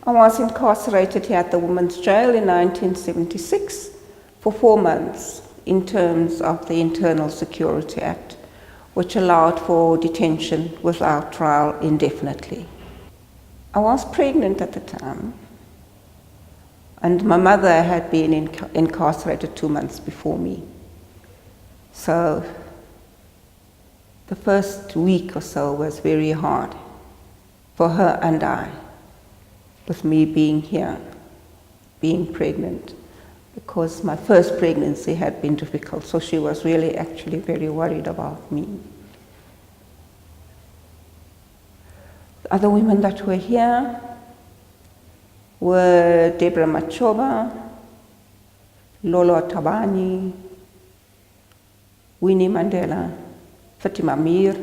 I was incarcerated here at the Women's Jail in 1976 for 4 months in terms of the Internal Security Act, which allowed for detention without trial indefinitely. I was pregnant at the time, and my mother had been incarcerated 2 months before me. So the first week or so was very hard for her and I, with me being here, being pregnant, because my first pregnancy had been difficult, so she was really actually very worried about me. The other women that were here were Deborah Machoba, Lolo Tabani, Winnie Mandela, Fatima Mir,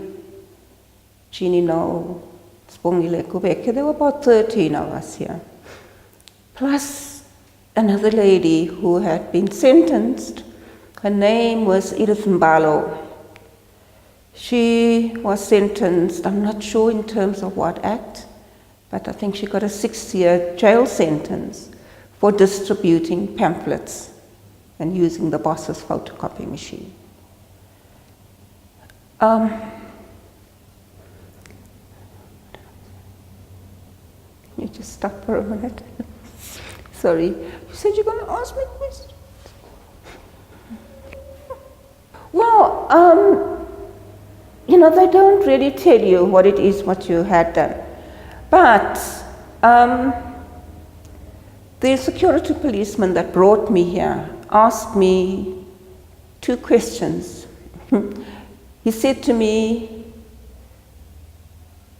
Chini No, Spongile Kubeke. There were about 13 of us here, plus another lady who had been sentenced. Her name was Edith Mbalo. She was sentenced, I'm not sure in terms of what act, but I think she got a 6-year jail sentence for distributing pamphlets and using the boss's photocopy machine. You just stop for a minute. Sorry. You said you're going to ask me questions. Well, you know, they don't really tell you what it is what you had done. But the security policeman that brought me here asked me 2 questions. He said to me,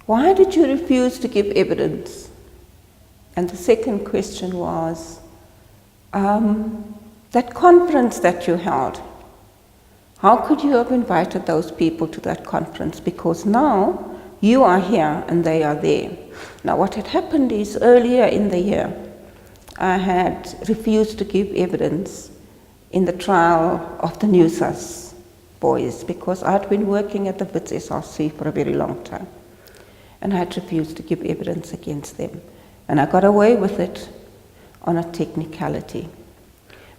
"Why did you refuse to give evidence?" And the second question was, that conference that you held, how could you have invited those people to that conference? Because now you are here and they are there. Now what had happened is, earlier in the year, I had refused to give evidence in the trial of the Newsas boys, because I had been working at the Wits SRC for a very long time, and I had refused to give evidence against them. And I got away with it on a technicality.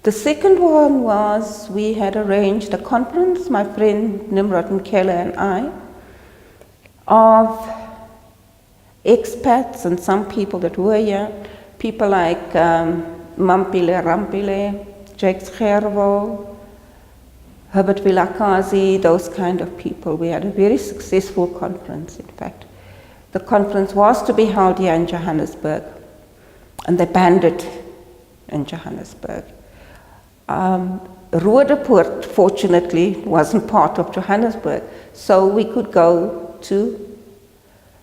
The second one was, we had arranged a conference, my friend Nimrod Nkele and I, of expats and some people that were here, people like Mampile Rampile, Jake Schervo, Herbert Vilakazi, those kind of people. We had a very successful conference, in fact. The conference was to be held here in Johannesburg, and they banned it in Johannesburg. Roodepoort, fortunately, wasn't part of Johannesburg, so we could go to,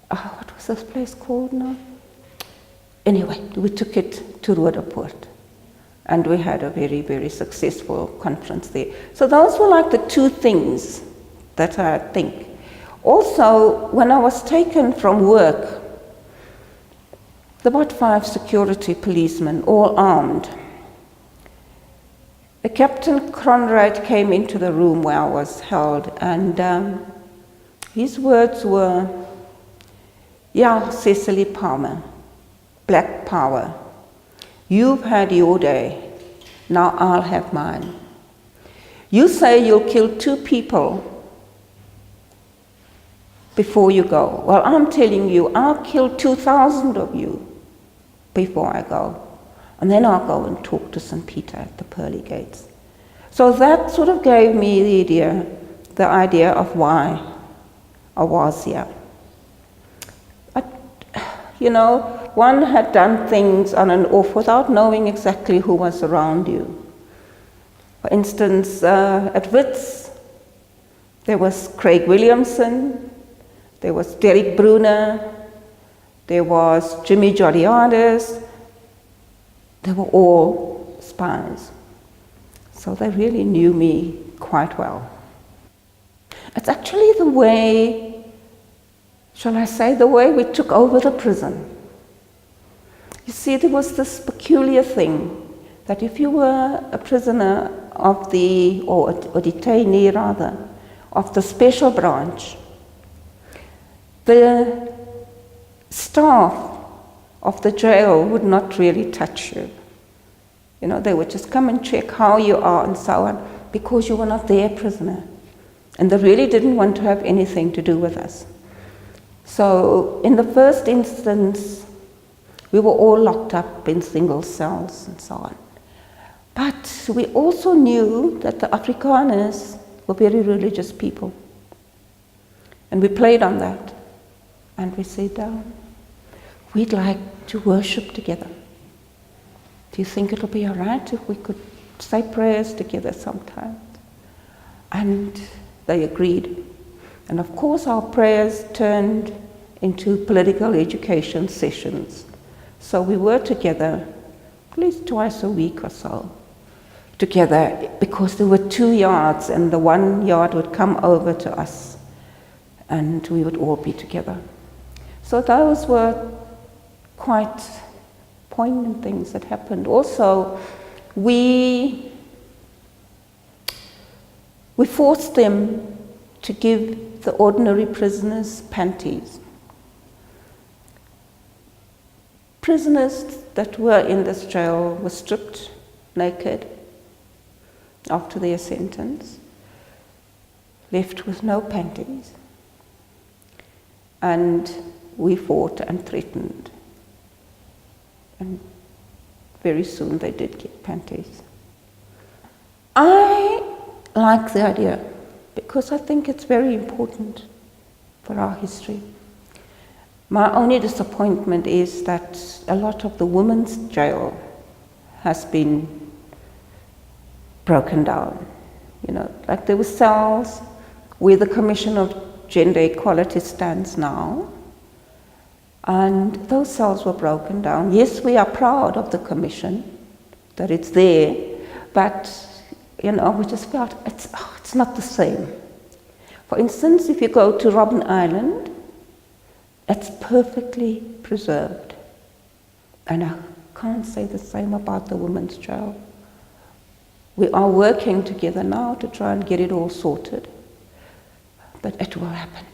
what was this place called now? Anyway, we took it to Roodepoort, and we had a very, very successful conference there. So those were like the 2 things that I think. Also, when I was taken from work, there were about 5 security policemen, all armed. A Captain Conrad came into the room where I was held, and his words were, "Yeah, Cecile Palmer, Black Power. You've had your day, now I'll have mine. You say you'll kill 2 people before you go. Well, I'm telling you, I'll kill 2,000 of you before I go. And then I'll go and talk to St. Peter at the pearly gates." So that sort of gave me the idea of why I was here. You know, one had done things on and off without knowing exactly who was around you. For instance, at Wits, there was Craig Williamson, there was Derek Bruner, there was Jimmy Jodiades. They were all spies. So they really knew me quite well. It's actually the way, shall I say, the way we took over the prison. You see, there was this peculiar thing that if you were a prisoner of the, or a detainee rather, of the special branch, the staff of the jail would not really touch you. You know, they would just come and check how you are and so on, because you were not their prisoner. And they really didn't want to have anything to do with us. So in the first instance, we were all locked up in single cells and so on. But we also knew that the Afrikaners were very religious people. And we played on that. And we said, we'd like to worship together. Do you think it'll be all right if we could say prayers together sometimes? And they agreed. And of course our prayers turned into political education sessions. So we were together at least twice a week or so, together, because there were 2 yards and the 1 yard would come over to us and we would all be together. So those were quite poignant things that happened. Also, we forced them to give the ordinary prisoners panties. Prisoners that were in this jail were stripped naked after their sentence, left with no panties. And we fought and threatened. And very soon they did get panties. I like the idea because I think it's very important for our history. My only disappointment is that a lot of the women's jail has been broken down. You know, like there were cells where the Commission of Gender Equality stands now, and those cells were broken down. Yes, we are proud of the Commission, that it's there, but you know, we just felt it's not the same. For instance, if you go to Robben Island, it's perfectly preserved. And I can't say the same about the women's jail. We are working together now to try and get it all sorted. But it will happen.